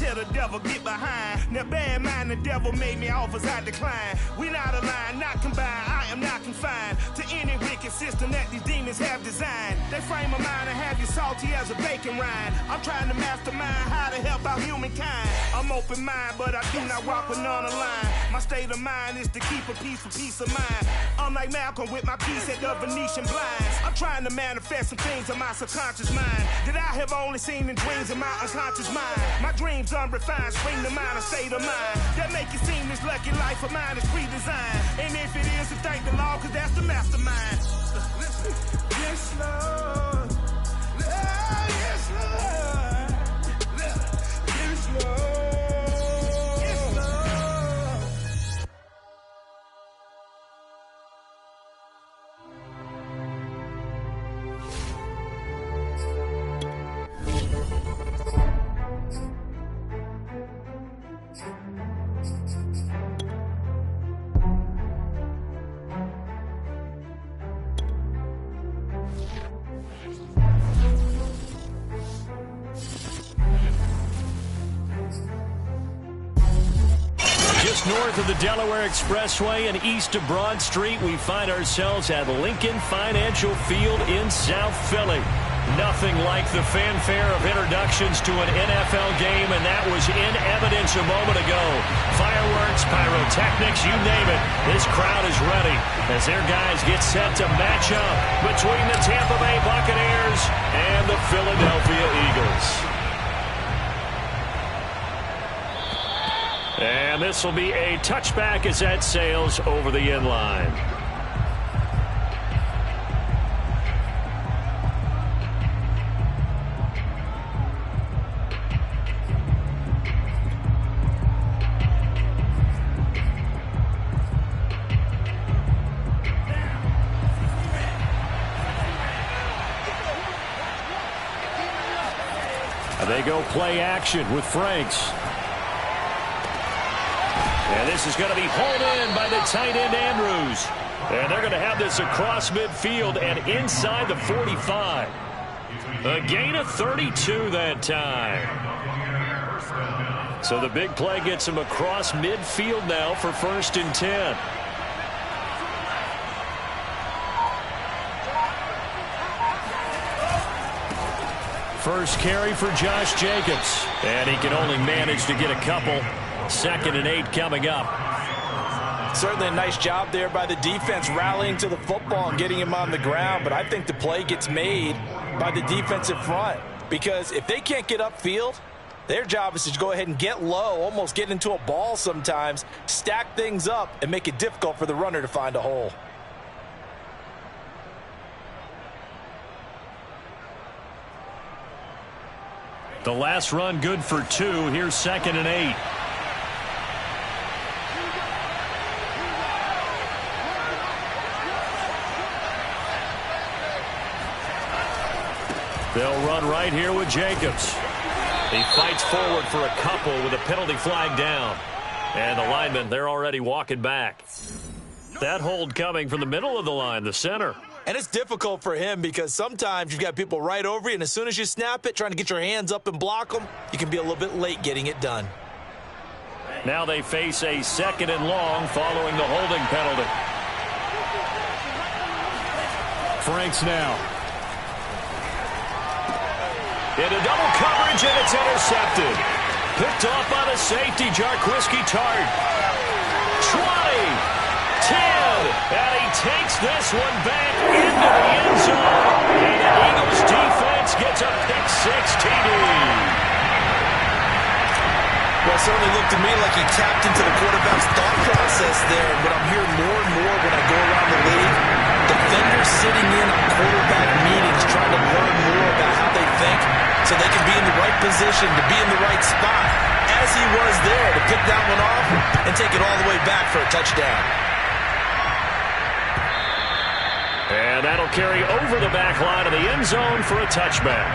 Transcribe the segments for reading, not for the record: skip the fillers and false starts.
tell the devil get behind. Now bad mind, the devil made me offers I decline. We not aligned, not combined, I am not confined to any wicked system that these demons have designed. They frame a mind and have you salty as a bacon rind. I'm trying to mastermind how to help out humankind. I'm open mind, but I do not walk with none aligned. My state of mind is to keep a peace of mind. I'm like Malcolm with my piece at the Venetian blinds. I'm trying to manifest some things in my subconscious mind that I have only seen in dreams in my unconscious mind. My dreams unrefined, spring to mind, a state of mind that make it seem this lucky life of mine is pre-designed. And if it is, then thank the Lord, cause that's the mastermind. Yes, Lord. Yes, Lord. Yes, Lord. North of the Delaware Expressway and east of Broad Street, we find ourselves at Lincoln Financial Field in South Philly. Nothing like the fanfare of introductions to an NFL game, and that was in evidence a moment ago. Fireworks, pyrotechnics, you name it. This crowd is ready as their guys get set to match up between the Tampa Bay Buccaneers and the Philadelphia Eagles. And this will be a touchback as that sails over the end line. They go play action with Franks. And this is going to be hauled in by the tight end, Andrews. And they're going to have this across midfield and inside the 45. A gain of 32 that time. So the big play gets him across midfield now for 1st and 10. First carry for Josh Jacobs. And he can only manage to get a couple. 2nd and 8 coming up. Certainly a nice job there by the defense rallying to the football and getting him on the ground, but I think the play gets made by the defensive front because if they can't get upfield, their job is to go ahead and get low, almost get into a ball sometimes, stack things up, and make it difficult for the runner to find a hole. The last run good for 2. Here's 2nd and 8. They'll run right here with Jacobs. He fights forward for a couple with a penalty flag down. And the linemen, they're already walking back. That hold coming from the middle of the line, the center. And it's difficult for him because sometimes you've got people right over you, and as soon as you snap it, trying to get your hands up and block them, you can be a little bit late getting it done. Now they face a 2nd and long following the holding penalty. Franks now. Into double coverage, and it's intercepted. Picked off by the safety, Jarquiski Tart. 20, 10, and he takes this one back into the end zone. And the Eagles defense gets a pick-6 TD. Well, it certainly looked to me like he tapped into the quarterback's thought process there. But I'm hearing more and more when I go around the league, defenders sitting in on quarterback meetings trying to learn more about how they think so they can be in the right position to be in the right spot, as he was there to pick that one off and take it all the way back for a touchdown. And that'll carry over the back line of the end zone for a touchback.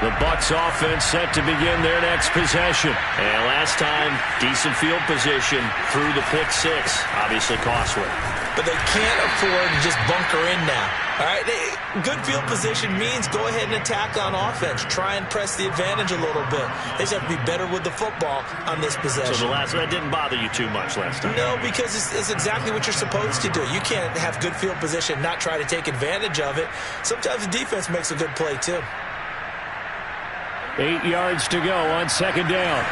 The Bucs offense set to begin their next possession. And last time, decent field position through the pick six. Obviously costly. But they can't afford to just bunker in now. All right, good field position means go ahead and attack on offense. Try and press the advantage a little bit. They just have to be better with the football on this possession. So that didn't bother you too much last time? No, because it's exactly what you're supposed to do. You can't have good field position, not try to take advantage of it. Sometimes the defense makes a good play too. 8 yards to go on second down.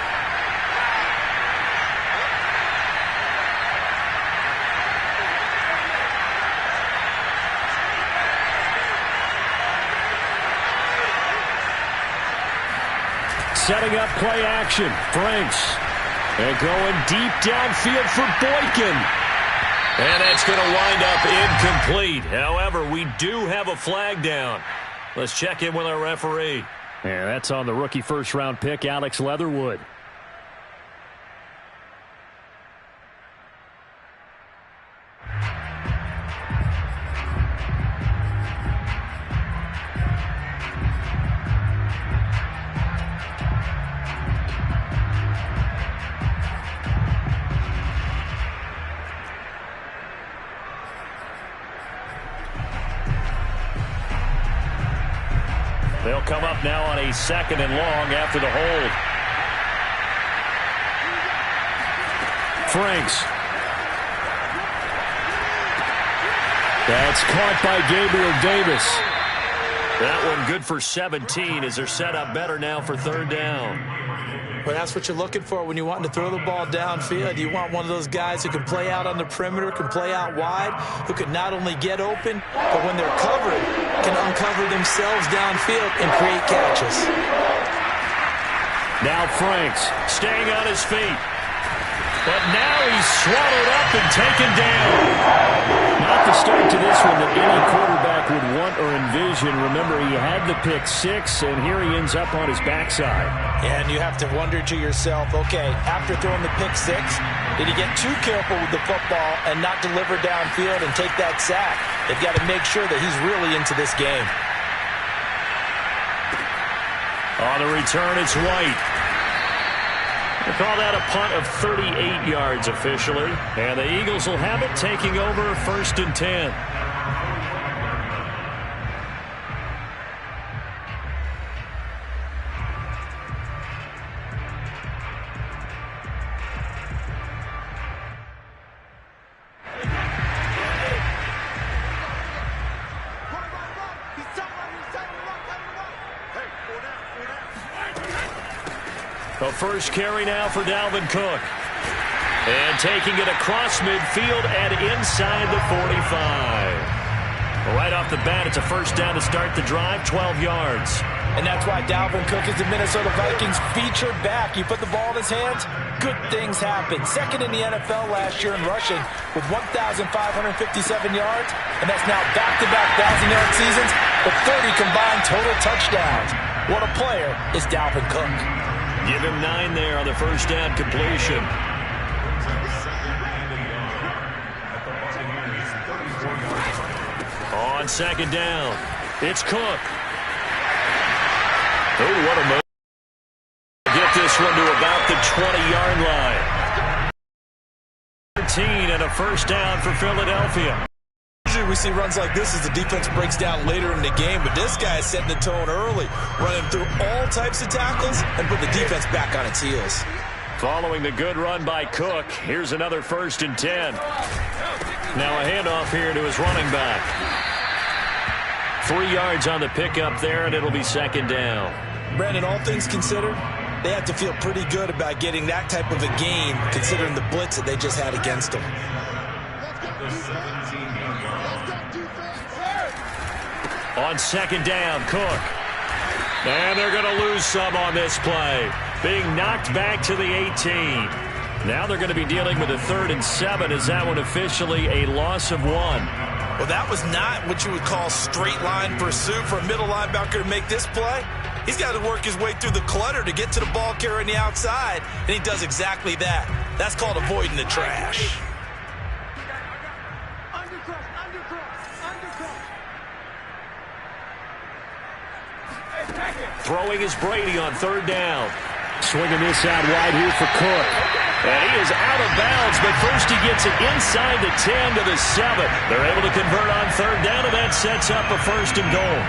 Setting up play action. Franks. And going deep downfield for Boykin. And that's going to wind up incomplete. However, we do have a flag down. Let's check in with our referee. Yeah, that's on the rookie first-round pick, Alex Leatherwood. They'll come up now on a second and long after the hold. Franks. That's caught by Gabriel Davis. That one good for 17 as they're set up better now for third down. Well, that's what you're looking for when you're wanting to throw the ball downfield. You want one of those guys who can play out on the perimeter, can play out wide, who can not only get open, but when they're covered, can uncover themselves downfield and create catches. Now Franks staying on his feet. But now he's swallowed up and taken down. Not the start to this one that any quarterback would want or envision. Remember, he had the pick six, and here he ends up on his backside. And you have to wonder to yourself, okay, after throwing the pick six, did he get too careful with the football and not deliver downfield and take that sack? They've got to make sure that he's really into this game. On the return, it's White. They call that a punt of 38 yards officially. And the Eagles will have it, taking over first and 10. The first carry now for Dalvin Cook. And taking it across midfield and inside the 45. Right off the bat, it's a first down to start the drive, 12 yards. And that's why Dalvin Cook is the Minnesota Vikings featured back. You put the ball in his hands, good things happen. Second in the NFL last year in rushing with 1,557 yards. And that's now back-to-back 1,000-yard seasons with 30 combined total touchdowns. What a player is Dalvin Cook. Give him 9 there on the first down completion. On second down, it's Cook. Oh, what a move. Get this one to about the 20-yard line. 13 and a first down for Philadelphia. Usually we see runs like this as the defense breaks down later in the game, but this guy is setting the tone early, running through all types of tackles and put the defense back on its heels. Following the good run by Cook, here's another first and 10. Now a handoff here to his running back. 3 yards on the pickup there, and it'll be second down. Brandon, all things considered, they have to feel pretty good about getting that type of a gain, considering the blitz that they just had against them. On second down, Cook. And they're going to lose some on this play. Being knocked back to the 18. Now they're going to be dealing with a 3rd and 7. Is that one officially a loss of 1? Well, that was not what you would call straight line pursuit for a middle linebacker to make this play. He's got to work his way through the clutter to get to the ball carrier on the outside, and he does exactly that. That's called avoiding the trash. Throwing is Brady on third down. Swinging this out wide here for Cook. And he is out of bounds, but first he gets it inside the 10 to the 7. They're able to convert on third down, and that sets up a first and goal.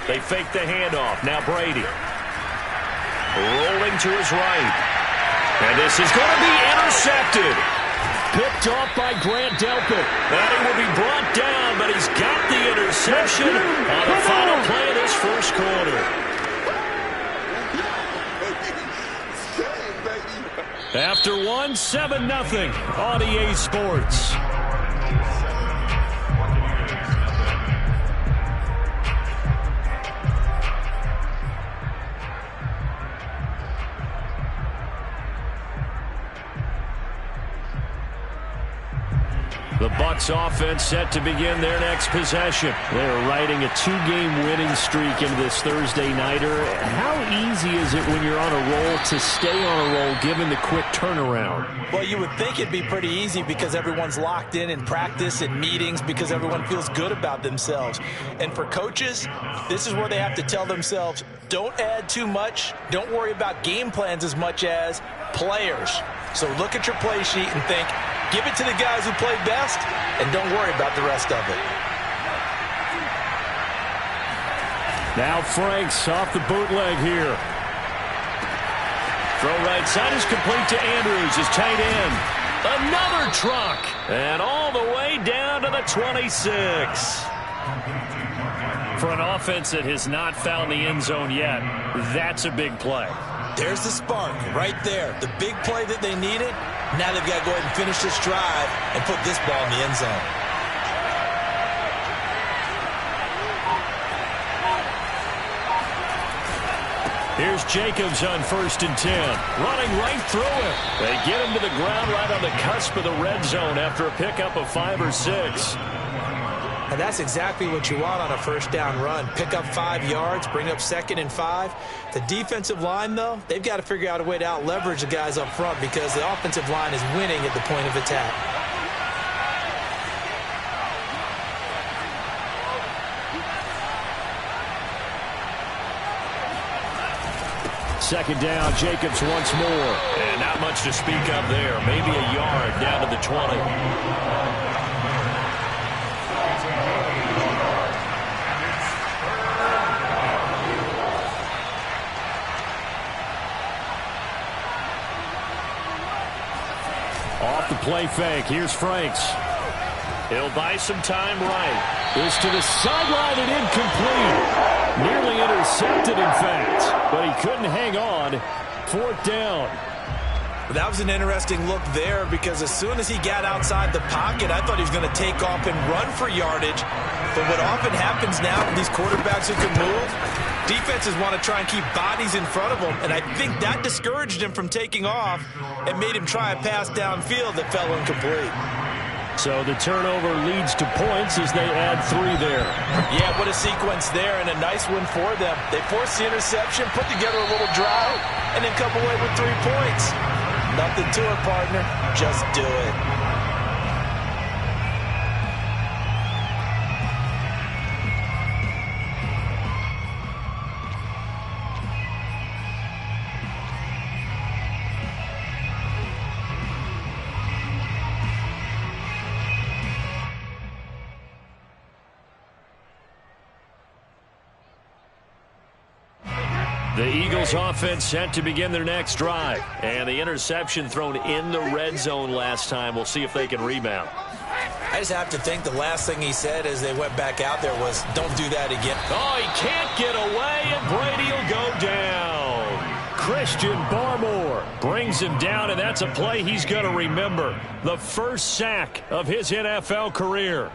They fake the handoff. Now Brady. Rolling to his right. And this is going to be intercepted. Picked off by Grant Delpit. And he will be brought down, but he's got the interception on the final play of this first quarter. After one, 7-0 on EA Sports. The Bucs offense set to begin their next possession. They're riding a 2-game winning streak into this Thursday nighter. How easy is it when you're on a roll to stay on a roll given the quick turnaround? Well, you would think it'd be pretty easy because everyone's locked in practice and meetings because everyone feels good about themselves. And for coaches, this is where they have to tell themselves, don't add too much. Don't worry about game plans as much as players. So look at your play sheet and think, give it to the guys who play best, and don't worry about the rest of it. Now Franks off the bootleg here. Throw right side is complete to Andrews, his tight end. Another truck, and all the way down to the 26. For an offense that has not found the end zone yet, that's a big play. There's the spark right there. The big play that they needed. Now they've got to go ahead and finish this drive and put this ball in the end zone. Here's Jacobs on 1st and 10. Running right through him. They get him to the ground right on the cusp of the red zone after a pickup of 5 or 6. And that's exactly what you want on a first down run. Pick up 5 yards, bring up 2nd and 5. The defensive line, though, they've got to figure out a way to out-leverage the guys up front because the offensive line is winning at the point of attack. Second down, Jacobs once more. And not much to speak of there. Maybe a yard down to the 20. Off the play fake. Here's Franks. He'll buy some time right. This to the sideline and incomplete. Nearly intercepted, in fact. But he couldn't hang on. 4th down. That was an interesting look there because as soon as he got outside the pocket, I thought he was going to take off and run for yardage. But what often happens now with these quarterbacks who can move, defenses want to try and keep bodies in front of them, and I think that discouraged him from taking off and made him try a pass downfield that fell incomplete. So the turnover leads to points as they add 3 there. Yeah, what a sequence there and a nice one for them. They forced the interception, put together a little drive, and then come away with 3 points. Nothing to it, partner. Just do it. The Eagles offense set to begin their next drive. And the interception thrown in the red zone last time. We'll see if they can rebound. I just have to think the last thing he said as they went back out there was, don't do that again. Oh, he can't get away, and Brady will go down. Christian Barmore brings him down, and that's a play he's going to remember. The first sack of his NFL career.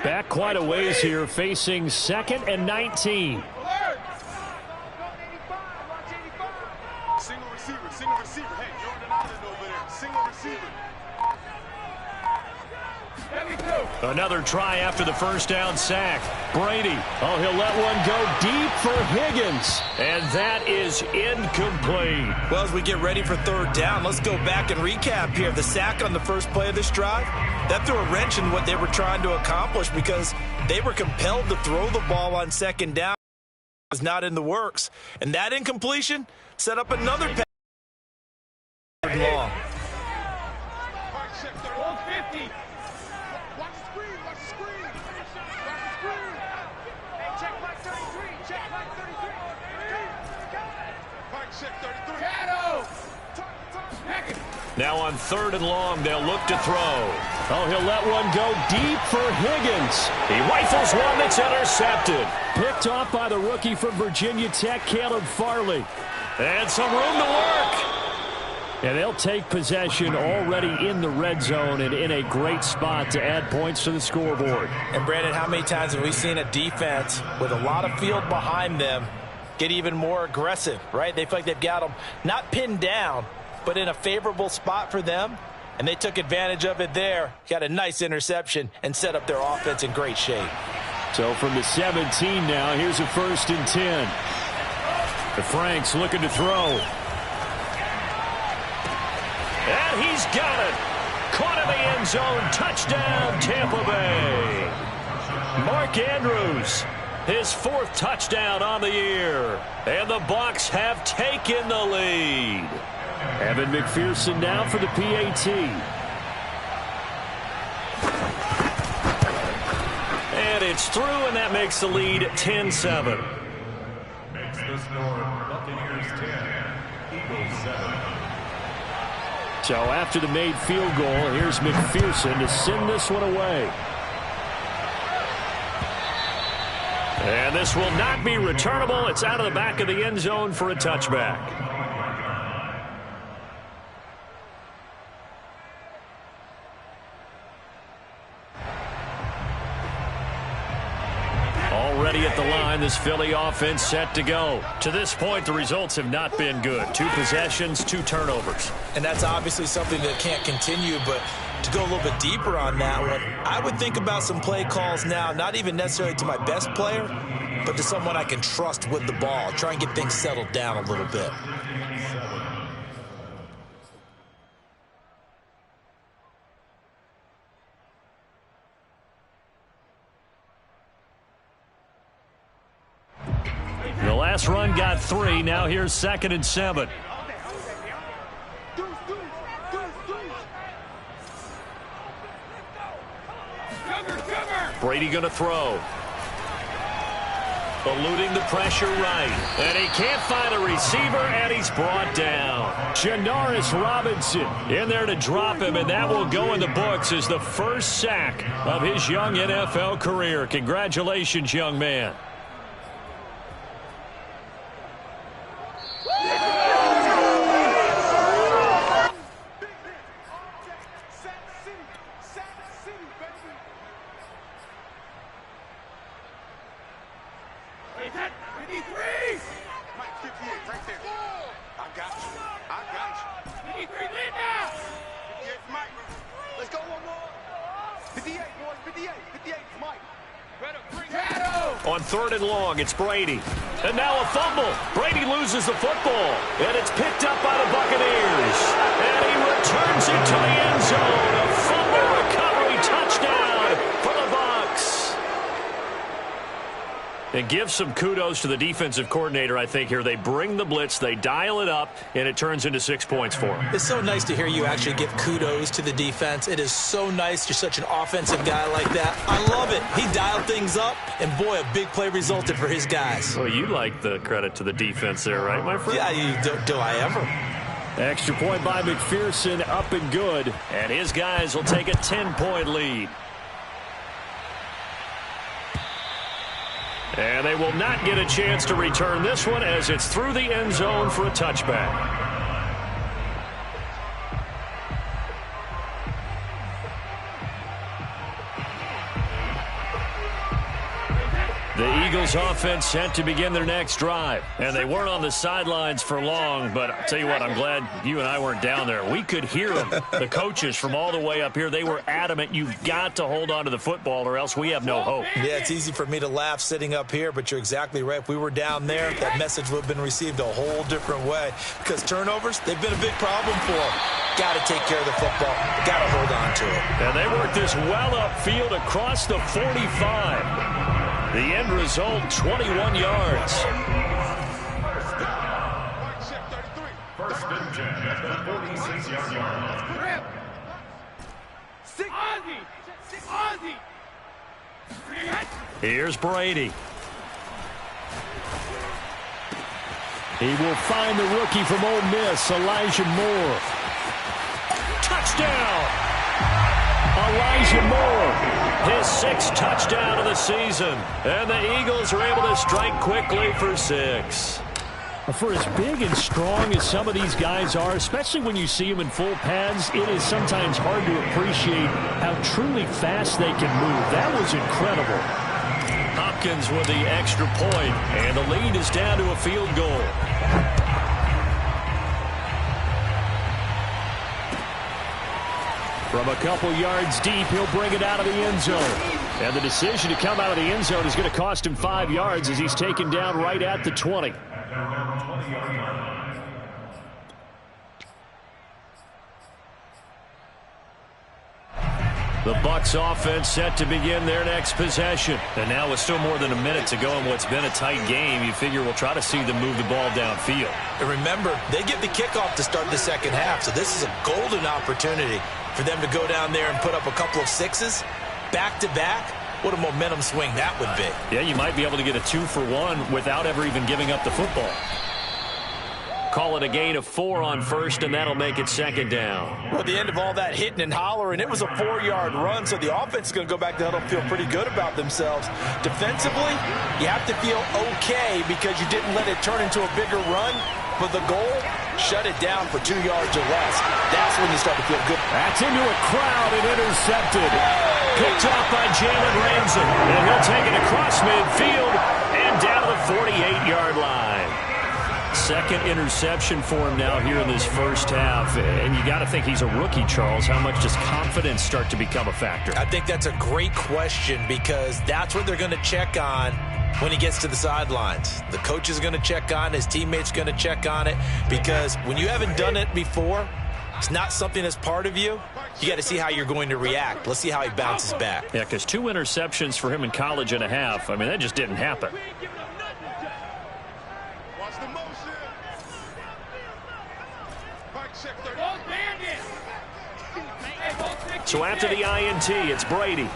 Back quite a ways here, facing 2nd and 19. Single receiver. Hey, Jordan Allen over there. Single receiver. Another try after the first down sack. Brady. Oh, he'll let one go deep for Higgins. And that is incomplete. Well, as we get ready for 3rd down, let's go back and recap here. The sack on the first play of this drive, that threw a wrench in what they were trying to accomplish because they were compelled to throw the ball on 2nd down. It was not in the works. And that incompletion set up another pass. Long. Now on 3rd and long, they'll look to throw. Oh, he'll let one go deep for Higgins. He rifles one that's intercepted. Picked off by the rookie from Virginia Tech, Caleb Farley. And some room to work. And they'll take possession already in the red zone and in a great spot to add points to the scoreboard. And Brandon, how many times have we seen a defense with a lot of field behind them get even more aggressive, right? They feel like they've got them not pinned down, but in a favorable spot for them, and they took advantage of it there. Got a nice interception and set up their offense in great shape. So from the 17 now, here's a 1st and 10. The Franks looking to throw. And he's got it. Caught in the end zone. Touchdown, Tampa Bay. Mark Andrews, his 4th touchdown on the year. And the Bucs have taken the lead. Evan McPherson now for the PAT. And it's through, and that makes the lead 10-7. Makes the score Buccaneers 10, Eagles 7. So after the made field goal, here's McPherson to send this one away. And this will not be returnable. It's out of the back of the end zone for a touchback. Already at the line, this Philly offense set to go. To this point, the results have not been good. 2 possessions, 2 turnovers. And that's obviously something that can't continue, but to go a little bit deeper on that one, I would think about some play calls now, not even necessarily to my best player, but to someone I can trust with the ball. Try and get things settled down a little bit. The last run got 3. Now here's 2nd and 7. Brady going to throw. Eluding the pressure right. And he can't find a receiver, and he's brought down. Janaris Robinson in there to drop him, and that will go in the books as the first sack of his young NFL career. Congratulations, young man. On 3rd and long, it's Brady. And now a fumble. Brady loses the football. And it's picked up by the Buccaneers. And he returns it to the end zone. A fumble recovery touchdown for the Bucs. And give some kudos to the defensive coordinator, I think, here. They bring the blitz, they dial it up, and it turns into 6 points for them. It's so nice to hear you actually give kudos to the defense. It is so nice. You're such an offensive guy like that. I love it. He dialed things up, and boy, a big play resulted for his guys. Well, you like the credit to the defense there, right, my friend? Yeah, do I ever? Extra point by McPherson, up and good. And his guys will take a 10-point lead. And they will not get a chance to return this one as it's through the end zone for a touchback. Eagles offense set to begin their next drive. And they weren't on the sidelines for long, but I'll tell you what, I'm glad you and I weren't down there. We could hear them, the coaches from all the way up here. They were adamant, you've got to hold on to the football or else we have no hope. Yeah, it's easy for me to laugh sitting up here, but you're exactly right. If we were down there, that message would have been received a whole different way. Because turnovers, they've been a big problem for them. Got to take care of the football. Got to hold on to it. And they worked this well upfield across the 45. The end result, 21 yards. First and 10 at the 46-yard line. Here's Brady. He will find the rookie from Ole Miss, Elijah Moore. Touchdown! Elijah Moore, his 6th touchdown of the season. And the Eagles are able to strike quickly for 6. For as big and strong as some of these guys are, especially when you see them in full pads, it is sometimes hard to appreciate how truly fast they can move. That was incredible. Hopkins with the extra point, and the lead is down to a field goal. From a couple yards deep, he'll bring it out of the end zone. And the decision to come out of the end zone is going to cost him 5 yards as he's taken down right at the 20. The Bucs offense set to begin their next possession. And now with still more than a minute to go in what's been a tight game, you figure we'll try to see them move the ball downfield. And remember, they get the kickoff to start the second half, so this is a golden opportunity for them to go down there and put up a couple of 6s back-to-back. What a momentum swing that would be. Yeah, you might be able to get a 2-for-1 without ever even giving up the football. Call it a gain of 4 on first, and that'll make it second down. Well, at the end of all that hitting and hollering, it was a 4-yard run, so the offense is going to go back to huddle and feel pretty good about themselves. Defensively, you have to feel okay because you didn't let it turn into a bigger run, but the goal, shut it down for 2 yards or less. That's when you start to feel good. That's into a crowd and intercepted. Picked off by Jalen Ramsey, and he'll take it across midfield and down to the 48-yard line. Second interception for him now here in this first half. And you got to think he's a rookie, Charles. How much does confidence start to become a factor? I think that's a great question because that's what they're going to check on when he gets to the sidelines. The coach is going to check on, his teammates going to check on it, because when you haven't done it before, it's not something that's part of you. You got to see how you're going to react. Let's see how he bounces back. Yeah, because 2 interceptions for him in college and a half. I mean, that just didn't happen. So after the INT, it's Brady.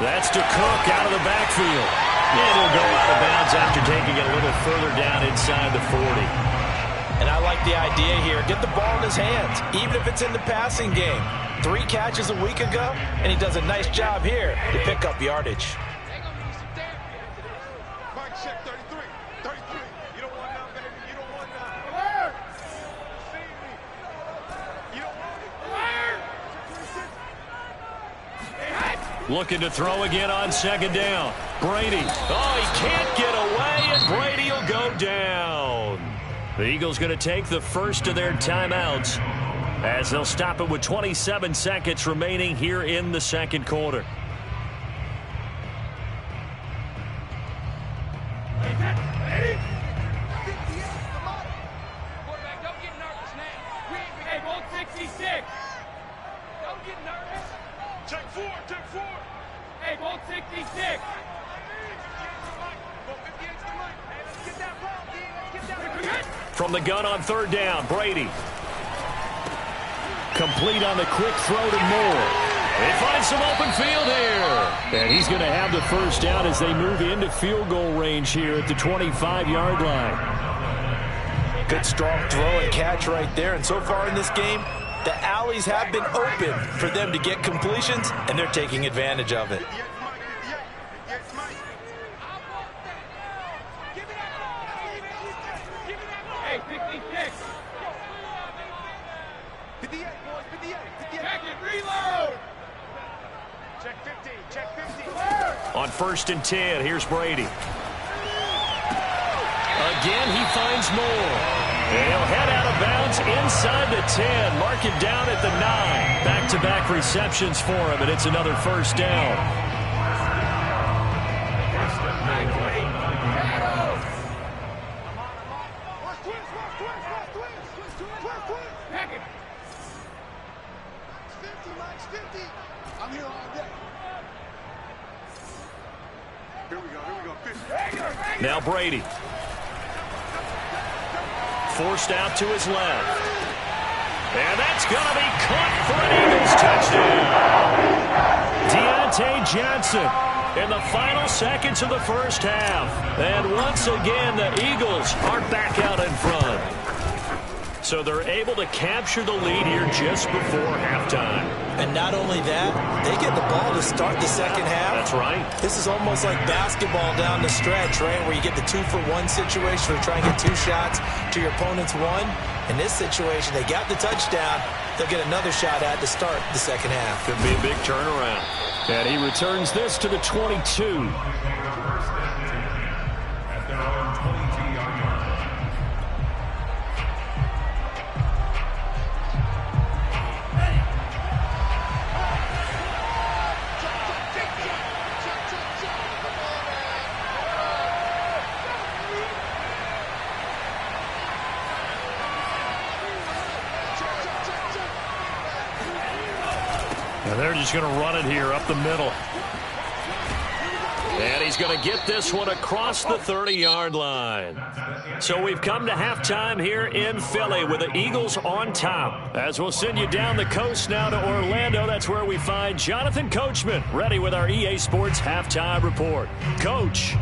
That's to Cook out of the backfield. And he'll go out of bounds after taking it a little further down inside the 40. And I like the idea here. Get the ball in his hands, even if it's in the passing game. 3 catches a week ago, and he does a nice job here to pick up yardage. Looking to throw again on second down. Brady. Oh, he can't get away, and Brady will go down. The Eagles going to take the first of their timeouts as they'll stop it with 27 seconds remaining here in the second quarter. From the gun on third down, Brady. Complete on the quick throw to Moore. They find some open field here. And he's going to have the first down as they move into field goal range here at the 25-yard line. Good strong throw and catch right there. And so far in this game, the alleys have been open for them to get completions, and they're taking advantage of it. Check 50. Check 50. On 1st and 10, here's Brady. Again, he finds more. And he'll head out of bounds inside the 10. Mark it down at the 9. Back-to-back receptions for him, and it's another first down. I'm here all day. Here we go. 50. Now Brady. Forced out to his left. And that's going to be caught for an Eagles touchdown. Deontay Johnson in the final seconds of the first half. And once again, the Eagles are back out in front. So they're able to capture the lead here just before halftime. And not only that, they get the ball to start the second half. That's right. This is almost like basketball down the stretch, right, where you get the 2-for-1 situation where you try and get 2 shots to your opponent's 1. In this situation, they got the touchdown. They'll get another shot at to start the second half. Could be a big turnaround. And he returns this to the 22. And they're just going to run it here up the middle. And he's going to get this one across the 30-yard line. So we've come to halftime here in Philly with the Eagles on top. As we'll send you down the coast now to Orlando, that's where we find Jonathan Coachman ready with our EA Sports Halftime Report. Coach.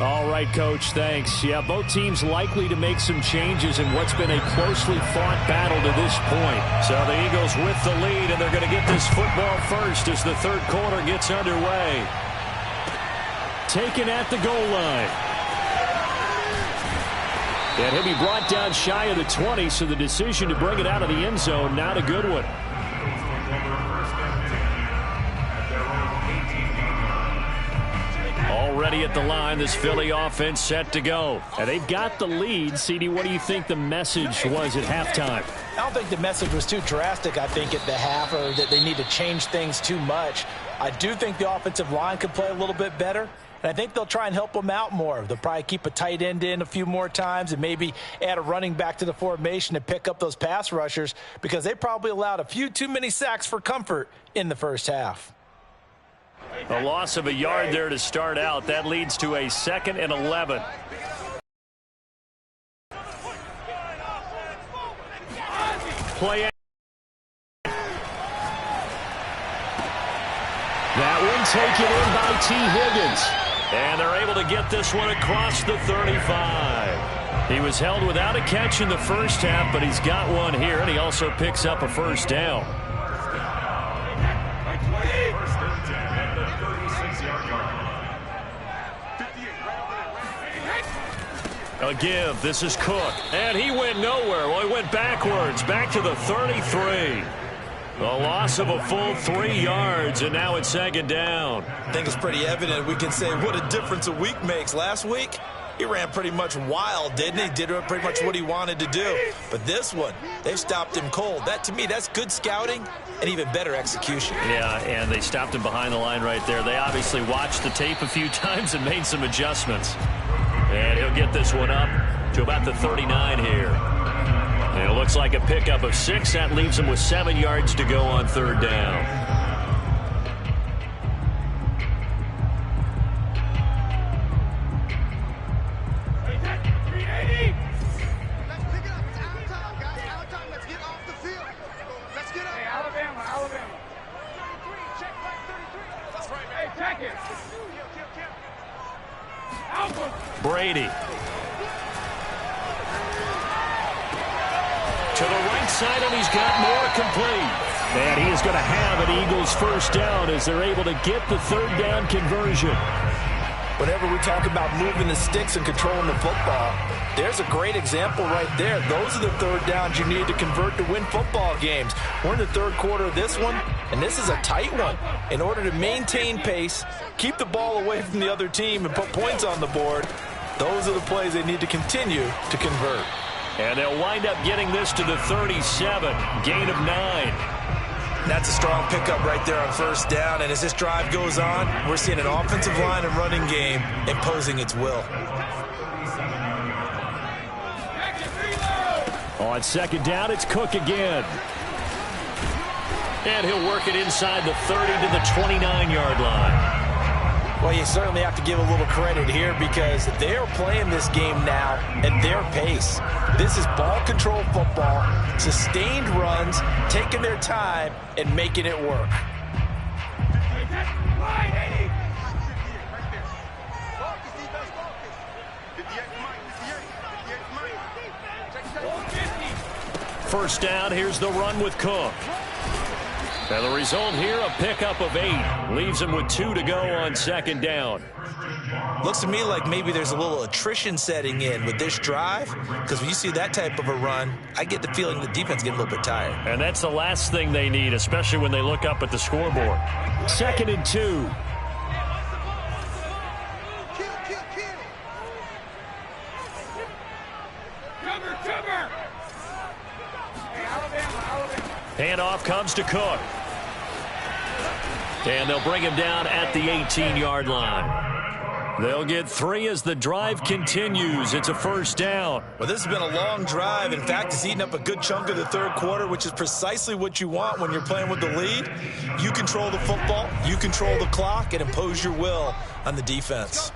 All right, Coach, thanks. Yeah, both teams likely to make some changes in what's been a closely fought battle to this point. So the Eagles with the lead, and they're going to get this football first as the third quarter gets underway. Taken at the goal line. And he'll be brought down shy of the 20, so the decision to bring it out of the end zone, not a good one. Already at the line, this Philly offense set to go. And they've got the lead. CD, what do you think the message was at halftime? I don't think the message was too drastic, I think, at the half, or that they need to change things too much. I do think the offensive line could play a little bit better, and I think they'll try and help them out more. They'll probably keep a tight end in a few more times and maybe add a running back to the formation to pick up those pass rushers, because they probably allowed a few too many sacks for comfort in the first half. A loss of a yard there to start out. That leads to a 2nd and 11. Play. That one taken in by T. Higgins. And they're able to get this one across the 35. He was held without a catch in the first half, but he's got one here, and he also picks up a first down. A give. This is Cook. And he went nowhere. Well, he went backwards. Back to the 33. A loss of a full 3 yards, and now it's 2nd down. I think it's pretty evident. We can say what a difference a week makes. Last week, he ran pretty much wild, didn't he? Did pretty much what he wanted to do. But this one, they stopped him cold. That, to me, that's good scouting and even better execution. Yeah, and they stopped him behind the line right there. They obviously watched the tape a few times and made some adjustments. And he'll get this one up to about the 39 here. And it looks like a pickup of 6. That leaves him with 7 yards to go on 3rd down. Brady. To the right side, and he's got more complete. And he is going to have an Eagles first down as they're able to get the 3rd down conversion. whenever we talk about moving the sticks and controlling the football, there's a great example right there. Those are the third downs you need to convert to win football games. We're in the third quarter of this one, and this is a tight one. In order to maintain pace, keep the ball away from the other team, and put points on the board, those are the plays they need to continue to convert. And they'll wind up getting this to the 37, gain of 9. That's a strong pickup right there on first down, and as this drive goes on, we're seeing an offensive line and running game imposing its will. On second down, it's Cook again. And he'll work it inside the 30 to the 29-yard line. Well, you certainly have to give a little credit here because they're playing this game now at their pace. This is ball control football, sustained runs, taking their time, and making it work. First down, here's the run with Cook. And the result here, a pickup of 8. Leaves him with 2 to go on second down. Looks to me like maybe there's a little attrition setting in with this drive, because when you see that type of a run, I get the feeling the defense getting a little bit tired. And that's the last thing they need, especially when they look up at the scoreboard. 2nd and 2. Handoff comes to Cook. And they'll bring him down at the 18-yard line. They'll get 3 as the drive continues. It's a first down. Well, this has been a long drive. In fact, it's eaten up a good chunk of the third quarter, which is precisely what you want when you're playing with the lead. You control the football, you control the clock, and impose your will on the defense.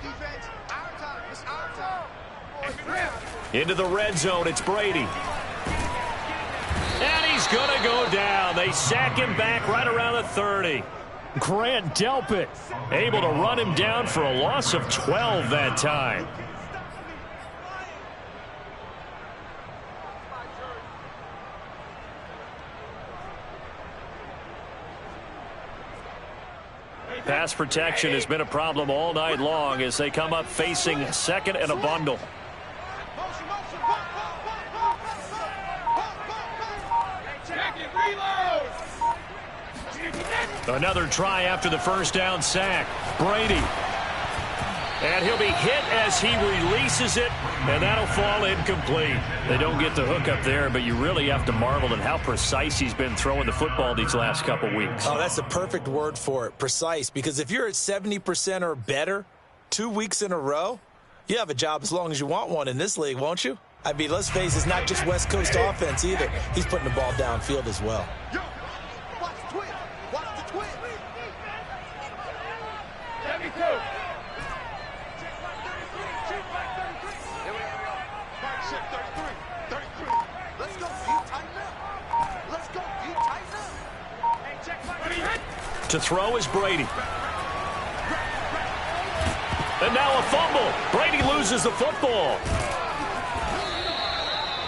Into the red zone, it's Brady. And he's going to go down. They sack him back right around the 30. Grant Delpit able to run him down for a loss of 12 that time. Pass protection has been a problem all night long as they come up facing second and a bundle. Another try after the first down sack. Brady. And he'll be hit as he releases it, and that'll fall incomplete. They don't get the hook up there, but you really have to marvel at how precise he's been throwing the football these last couple weeks. Oh, that's the perfect word for it, precise, because if you're at 70% or better 2 weeks in a row, you have a job as long as you want one in this league, won't you? I mean, let's face it, it's not just West Coast offense either. He's putting the ball downfield as well. To throw is Brady. And now a fumble. Brady loses the football.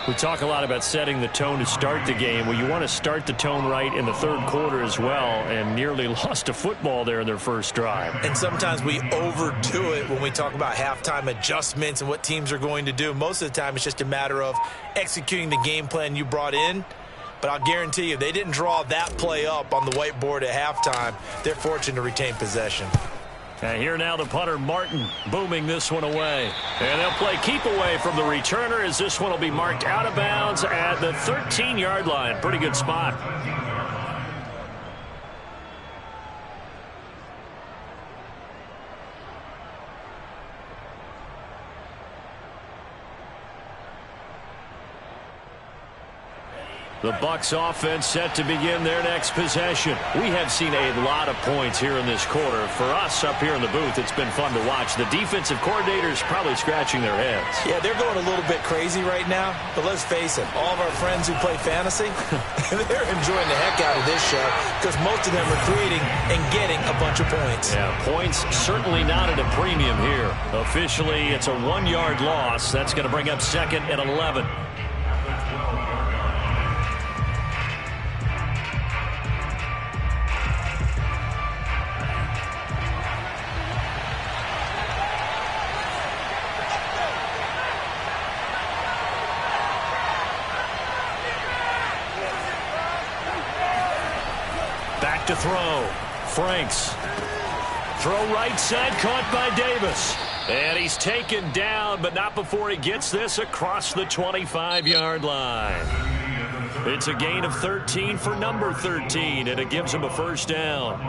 We talk a lot about setting the tone to start the game. Well, you want to start the tone right in the third quarter as well, and nearly lost a football there in their first drive. And sometimes we overdo it when we talk about halftime adjustments and what teams are going to do. Most of the time it's just a matter of executing the game plan you brought in. But I'll guarantee you, they didn't draw that play up on the whiteboard at halftime. They're fortunate to retain possession. And here now the punter, Martin, booming this one away. And they'll play keep away from the returner as this one will be marked out of bounds at the 13-yard line. Pretty good spot. The Bucs offense set to begin their next possession. We have seen a lot of points here in this quarter. For us up here in the booth, it's been fun to watch. The defensive coordinators probably scratching their heads. Yeah, they're going a little bit crazy right now. But let's face it, all of our friends who play fantasy, they're enjoying the heck out of this show because most of them are creating and getting a bunch of points. Yeah, points certainly not at a premium here. Officially, it's a 1-yard loss. That's going to bring up 2nd and 11. Back to throw. Franks. Throw right side, caught by Davis. And he's taken down, but not before he gets this across the 25-yard line. It's a gain of 13 for number 13, and it gives him a first down.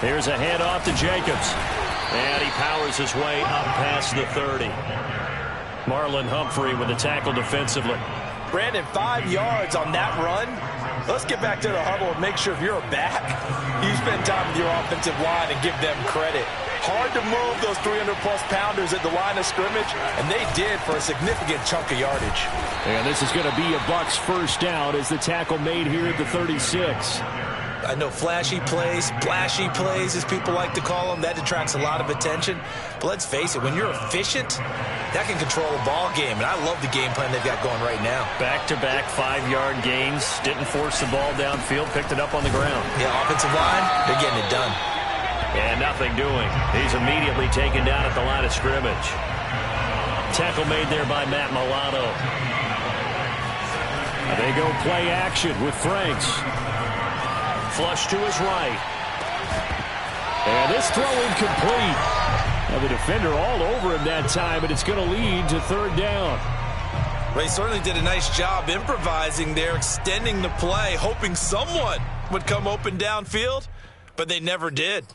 Here's a handoff to Jacobs. And he powers his way up past the 30. Marlon Humphrey with the tackle defensively. Brandon, 5 yards on that run. Let's get back to the huddle and make sure if you're a back, you spend time with your offensive line and give them credit. Hard to move those 300-plus pounders at the line of scrimmage, and they did for a significant chunk of yardage. And this is going to be a Bucs first down as the tackle made here at the 36. I know flashy plays, splashy plays, as people like to call them, that attracts a lot of attention. But let's face it, when you're efficient, that can control a ball game. And I love the game plan they've got going right now. Back-to-back 5-yard gains. Didn't force the ball downfield. Picked it up on the ground. Yeah, offensive line, they're getting it done. And nothing doing. He's immediately taken down at the line of scrimmage. Tackle made there by Matt Milano. They go play action with Franks. Flush to his right. And this throw incomplete. Now the defender all over him that time, and it's going to lead to third down. Ray certainly did a nice job improvising there, extending the play, hoping someone would come open downfield, but they never did.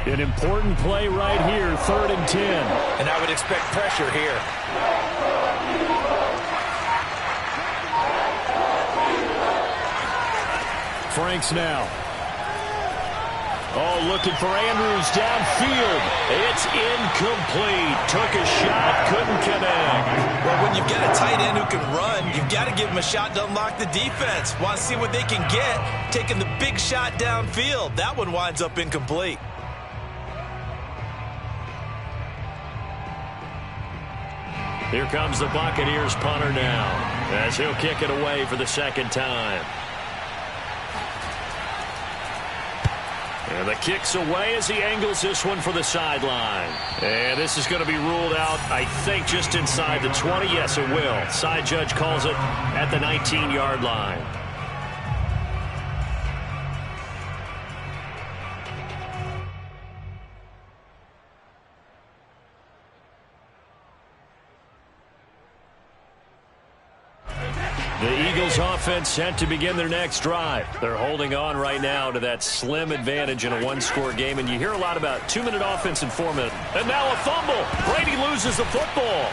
An important play right here, 3rd and 10. And I would expect pressure here. Franks now. Oh, looking for Andrews downfield. It's incomplete. Took a shot, couldn't connect. Well, when you've got a tight end who can run, you've got to give him a shot to unlock the defense. Want to see what they can get. Taking the big shot downfield. That one winds up incomplete. Here comes the Buccaneers punter now, as he'll kick it away for the second time. And the kick's away as he angles this one for the sideline. And this is going to be ruled out, I think, just inside the 20. Yes, it will. Side judge calls it at the 19-yard line. The Eagles offense set to begin their next drive. They're holding on right now to that slim advantage in a one-score game, and you hear a lot about 2-minute offense and 4-minute. And now a fumble. Brady loses the football.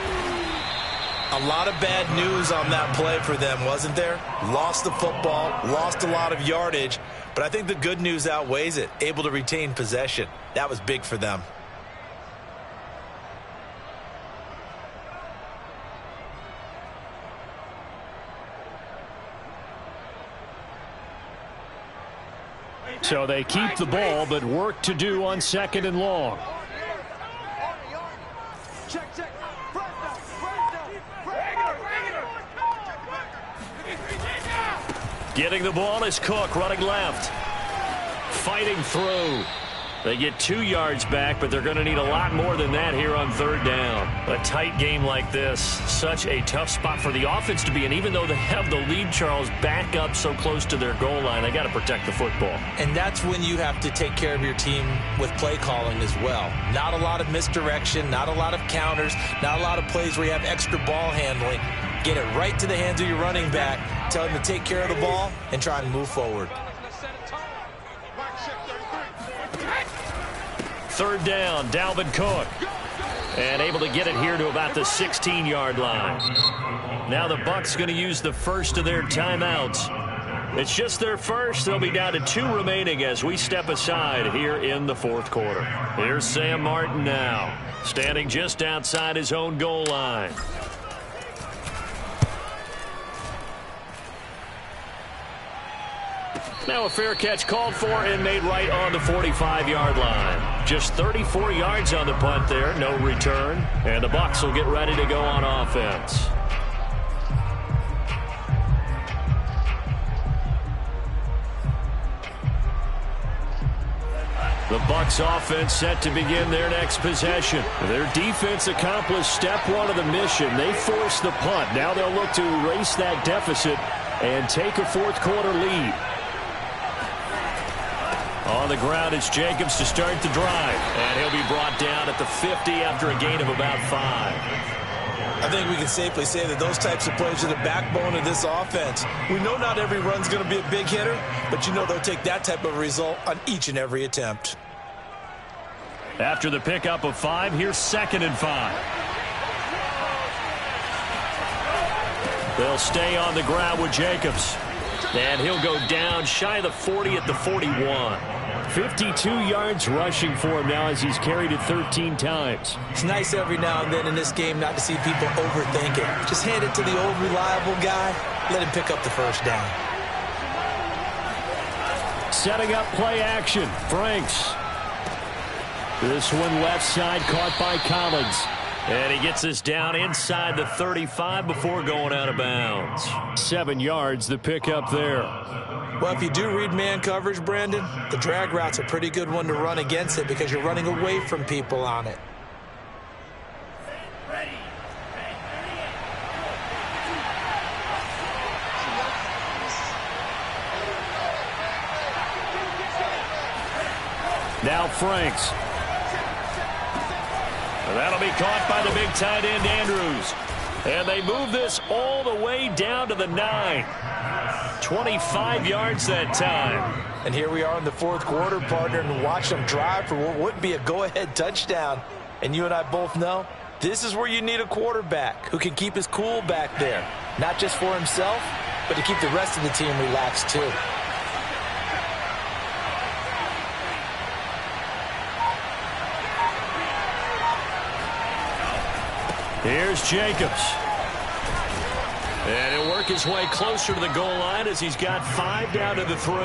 A lot of bad news on that play for them, wasn't there? Lost the football, lost a lot of yardage, but I think the good news outweighs it. Able to retain possession. That was big for them. So they keep the ball, but work to do on 2nd and long. Getting the ball is Cook, running left. Fighting through. They get 2 yards back, but they're going to need a lot more than that here on 3rd down. A tight game like this, such a tough spot for the offense to be in. Even though they have the lead, Charles, back up so close to their goal line, they got to protect the football. And that's when you have to take care of your team with play calling as well. Not a lot of misdirection, not a lot of counters, not a lot of plays where you have extra ball handling. Get it right to the hands of your running back, tell him to take care of the ball, and try and move forward. 3rd down, Dalvin Cook. And able to get it here to about the 16-yard line. Now the Bucs going to use the first of their timeouts. It's just their first. They'll be down to 2 remaining as we step aside here in the 4th quarter. Here's Sam Martin now, standing just outside his own goal line. Now a fair catch called for and made right on the 45-yard line. Just 34 yards on the punt there, no return. And the Bucs will get ready to go on offense. The Bucs offense set to begin their next possession. Their defense accomplished step one of the mission. They forced the punt. Now they'll look to erase that deficit and take a fourth quarter lead. On the ground, it's Jacobs to start the drive. And he'll be brought down at the 50 after a gain of about 5. I think we can safely say that those types of plays are the backbone of this offense. We know not every run's going to be a big hitter, but you know they'll take that type of result on each and every attempt. After the pickup of 5, here's 2nd and 5. They'll stay on the ground with Jacobs. And he'll go down shy of the 40 at the 41. 52 yards rushing for him now as he's carried it 13 times. It's nice every now and then in this game not to see people overthink it. Just hand it to the old reliable guy. Let him pick up the first down. Setting up play action. Franks. This one left side caught by Collins. And he gets us down inside the 35 before going out of bounds. 7 yards, the pickup there. Well, if you do read man coverage, Brandon, the drag route's a pretty good one to run against it because you're running away from people on it. Now Franks. That'll be caught by the big tight end, Andrews. And they move this all the way down to the 9. 25 yards that time. And here we are in the fourth quarter, partner, and watch them drive for what would be a go-ahead touchdown. And you and I both know this is where you need a quarterback who can keep his cool back there. Not just for himself, but to keep the rest of the team relaxed too. Here's Jacobs. And he'll work his way closer to the goal line as he's got 5 down to the 3. The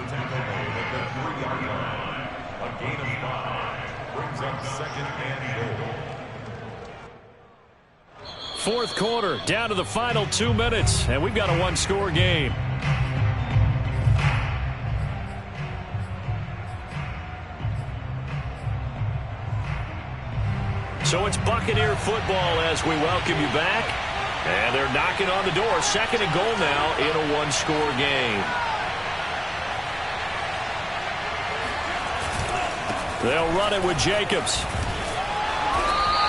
tackle made at the 3-yard line. A gain of 5 brings up 2nd and goal. Fourth quarter, down to the final 2 minutes, and we've got a one-score game. So it's Buccaneer football as we welcome you back. And they're knocking on the door. 2nd and goal now in a one-score game. They'll run it with Jacobs.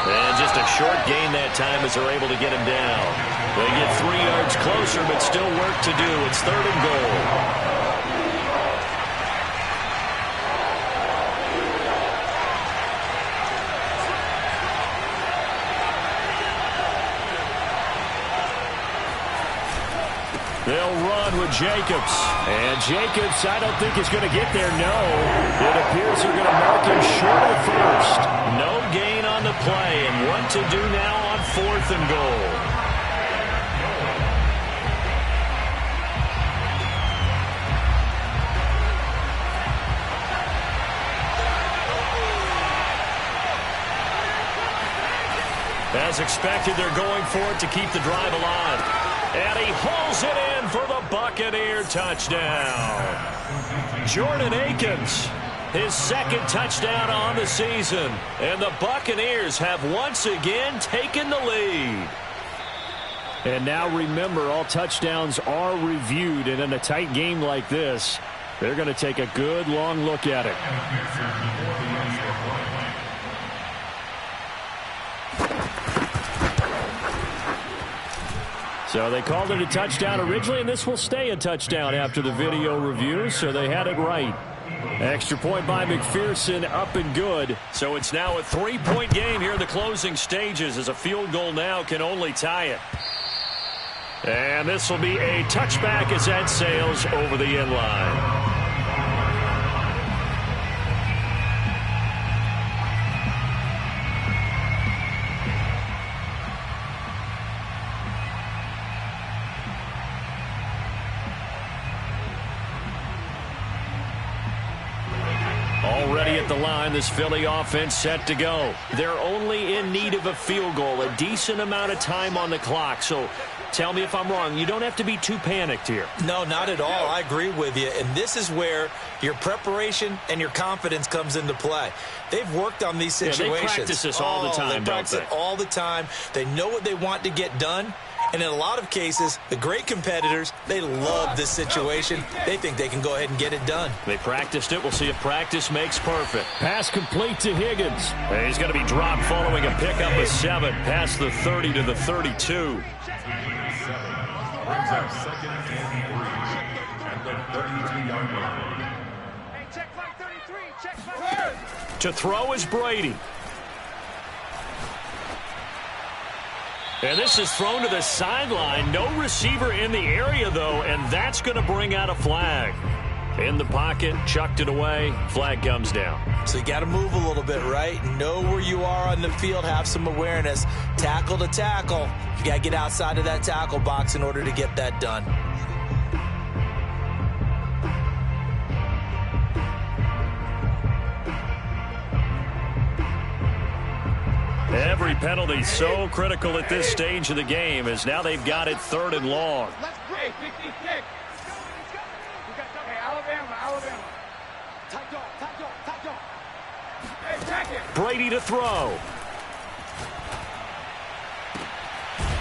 And just a short gain that time as they're able to get him down. They get 3 yards closer, but still work to do. It's 3rd and goal. They'll run with Jacobs. And Jacobs, I don't think is going to get there, no. It appears they're going to mark him short of the first. No gain on the play, and what to do now on 4th and goal. As expected, they're going for it to keep the drive alive. And he hauls it in for the Buccaneer touchdown. Jordan Akins, his 2nd touchdown on the season. And the Buccaneers have once again taken the lead. And now remember, all touchdowns are reviewed. And in a tight game like this, they're going to take a good long look at it. So they called it a touchdown originally, and this will stay a touchdown after the video review, so they had it right. Extra point by McPherson, up and good. So it's now a 3-point game here in the closing stages, as a field goal now can only tie it. And this will be a touchback as that sails over the end line. Already a at the line. This Philly offense set to go. They're only in need of a field goal, a decent amount of time on the clock. So tell me if I'm wrong. You don't have to be too panicked here. No, not at all. I agree with you. And this is where your preparation and your confidence comes into play. They've worked on these situations. They practice this all the time, They practice it all the time. They know what they want to get done. And in a lot of cases, the great competitors, they love this situation. They think they can go ahead and get it done. They practiced it. We'll see if practice makes perfect. Pass complete to Higgins. And he's going to be dropped following a pickup of 7 past the 30 to the 32. Brings up second and 3 at the 32-yard line. Hey, check flag 33. Check flag. To throw is Brady. And this is thrown to the sideline. No receiver in the area, though, and that's going to bring out a flag. In the pocket, chucked it away. Flag comes down. So you got to move a little bit, right? Know where you are on the field. Have some awareness. Tackle to tackle. You got to get outside of that tackle box in order to get that done. Every penalty so critical at this stage of the game as now they've got it 3rd and long. Hey, 56. Hey, Alabama. Tight dog. Hey, check it. Brady to throw.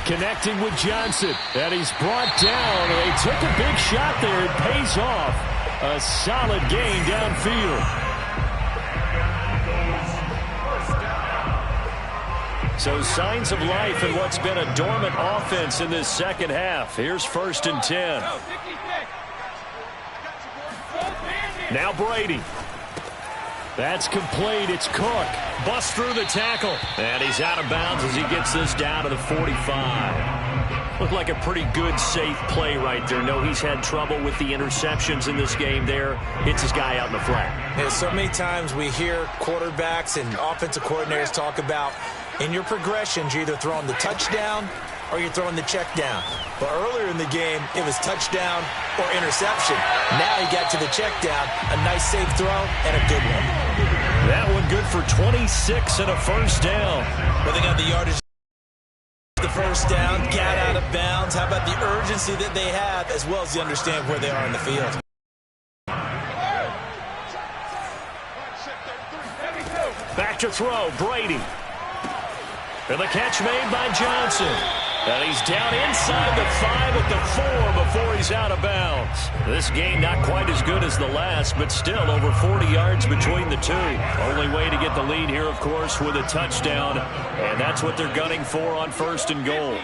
Connecting with Johnson. And he's brought down. They took a big shot there. It pays off. A solid gain downfield. So signs of life in what's been a dormant offense in this second half. Here's 1st and 10. Now Brady. That's complete. It's Cook. Busts through the tackle. And he's out of bounds as he gets this down to the 45. Looked like a pretty good, safe play right there. No, he's had trouble with the interceptions in this game there. Hits his guy out in the flat. Yeah, so many times we hear quarterbacks and offensive coordinators talk about in your progressions, you're either throwing the touchdown or you're throwing the check down. But earlier in the game, it was touchdown or interception. Now he got to the check down, a nice safe throw, and a good one. That one good for 26 and a 1st down. Well, they got the yardage. The 1st down, got out of bounds. How about the urgency that they have, as well as you understand where they are in the field? Back to throw, Brady. And the catch made by Johnson. And he's down inside the 5 at the 4 before he's out of bounds. This game not quite as good as the last, but still over 40 yards between the two. Only way to get the lead here, of course, with a touchdown. And that's what they're gunning for on 1st and goal.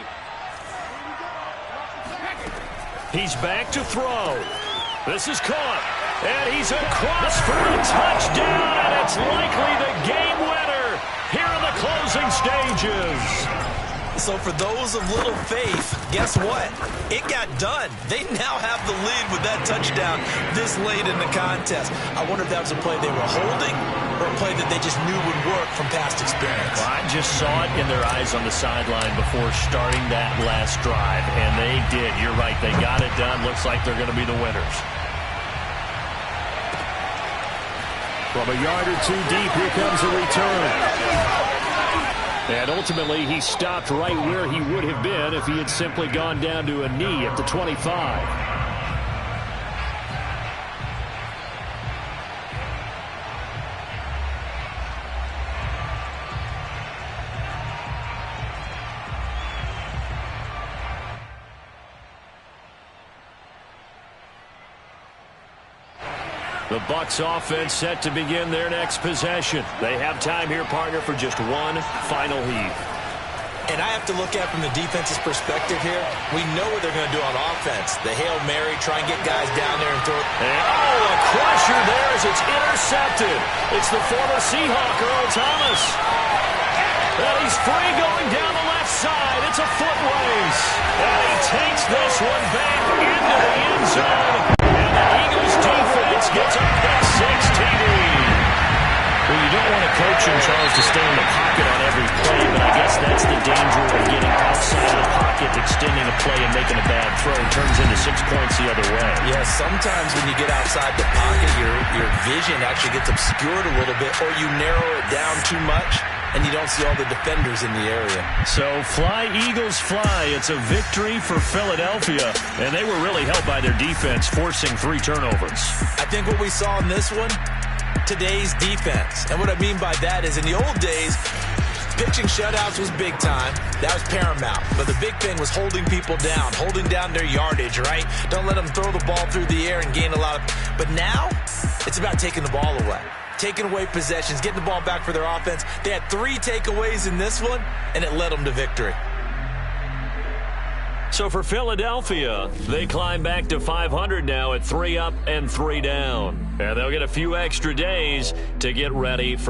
He's back to throw. This is caught. And he's across for a touchdown. And it's likely the game winner here in the closing stages. So for those of little faith, guess what? It got done. They now have the lead with that touchdown this late in the contest. I wonder if that was a play they were holding or a play that they just knew would work from past experience. Well, I just saw it in their eyes on the sideline before starting that last drive, and they did. You're right. They got it done. Looks like they're going to be the winners. From a yard or two deep, here comes a return. And ultimately, he stopped right where he would have been if he had simply gone down to a knee at the 25. The Bucs offense set to begin their next possession. They have time here, partner, for just one final heave. And I have to look at from the defense's perspective here. We know what they're going to do on offense. The Hail Mary, try and get guys down there and throw it. And, a crusher there as it's intercepted. It's the former Seahawk, Earl Thomas. And he's free going down the left side. It's a foot race. And he takes this one back into the end zone. And the Eagles defense gets a pick-6 TD. Well, you don't want a coach in charge to stay in the pocket on every play, but I guess that's the danger of getting outside of the pocket, extending a play and making a bad throw. Turns into 6 points the other way. Yeah, sometimes when you get outside the pocket, your vision actually gets obscured a little bit, or you narrow it down too much, and you don't see all the defenders in the area. So fly, Eagles, fly. It's a victory for Philadelphia, and they were really helped by their defense, forcing 3 turnovers. I think what we saw in this one, today's defense. And what I mean by that is in the old days, pitching shutouts was big time. That was paramount. But the big thing was holding people down, holding down their yardage, right? Don't let them throw the ball through the air and gain a lot of... But now, it's about taking the ball away. Taking away possessions, getting the ball back for their offense. They had 3 takeaways in this one, and it led them to victory. So for Philadelphia, they climb back to 500 now at 3 up and 3 down. And they'll get a few extra days to get ready for